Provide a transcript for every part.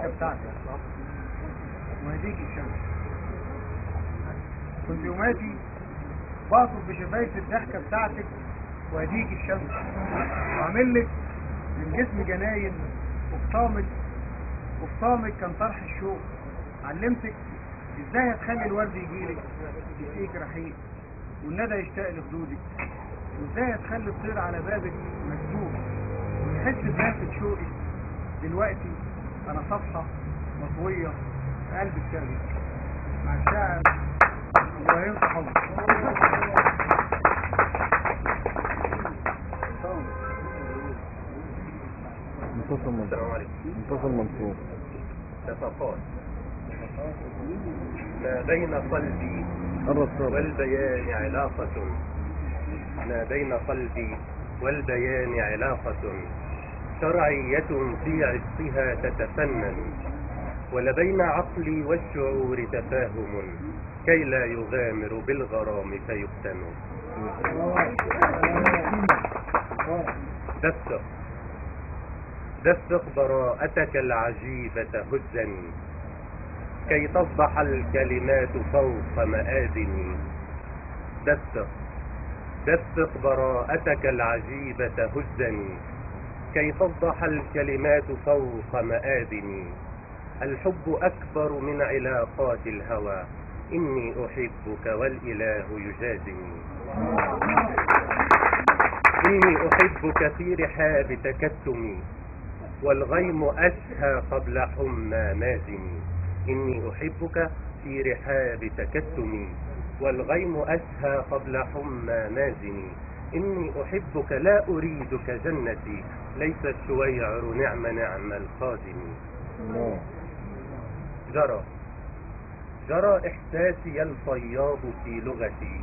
الضحكة بتاعتك وهديك الشمس. كنت يوماتي بقصد بشفايف الضحكة بتاعتك وهديك الشمس، وعامل لك من جسم جناين وفطامك كان طرح الشوق. علمتك ازاي هتخلي الورد يجيلك يسقيك رحيق والندى يشتاق لخدودك، وازاي هتخلي الطير على بابك مكتوب ويحس بلهفة شوقك. دلوقتي انا صفحة مطوية في قلب الكتاب مع الشاعر ابراهيم صحابي. منتصر منصور. صفقات ما بين قلبي والبيان علاقة، ما بين قلبي والبيان علاقة شرعية في عشقها تتفنن، ولبين عقلي والشعور تفاهم كي لا يغامر بالغرام فيفتن. دفق براءتك العجيبة هزني كي تصبح الكلمات فوق مآذني. دفق براءتك العجيبة هزني كي تصبح الكلمات فوق مآذني. الحب أكبر من علاقات الهوى، إني أحبك والإله يجازني. إني أحبك في رحاب تكتمي والغيم أشهى قبل حمى مازني. إني أحبك في رحاب تكتمي والغيم أشهى قبل حمى مازني. إني أحبك لا أريدك جنتي ليس الشويعر نعم الخازن. جرى إحساسي الفياض في لغتي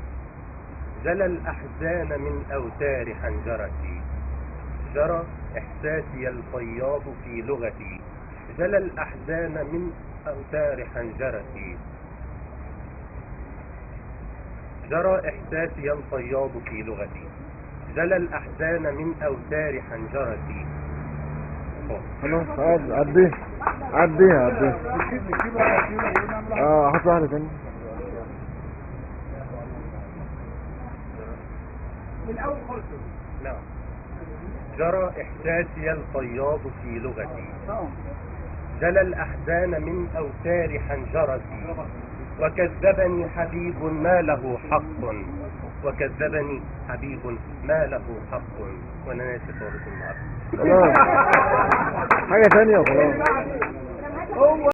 جلى الأحزان من أوتار حنجرتي. جرى إحساسي الفياض في لغتي جلى الأحزان من أوتار حنجرتي. جرى إحساسي الفياض في لغتي جلى الأحزان من أوتار حنجرتي. خلاص عديها. حط واحدة تانية من اول خلصه. نعم. جرى إحساسي الفياض في لغتي جلى الأحزان من أوتار حنجرتي. وكذبني حبيب ما له حق، وكذبني حبيب ما له حق. وانا ناسي صورة النهارده. خلاص حاجة تانية وخلاص.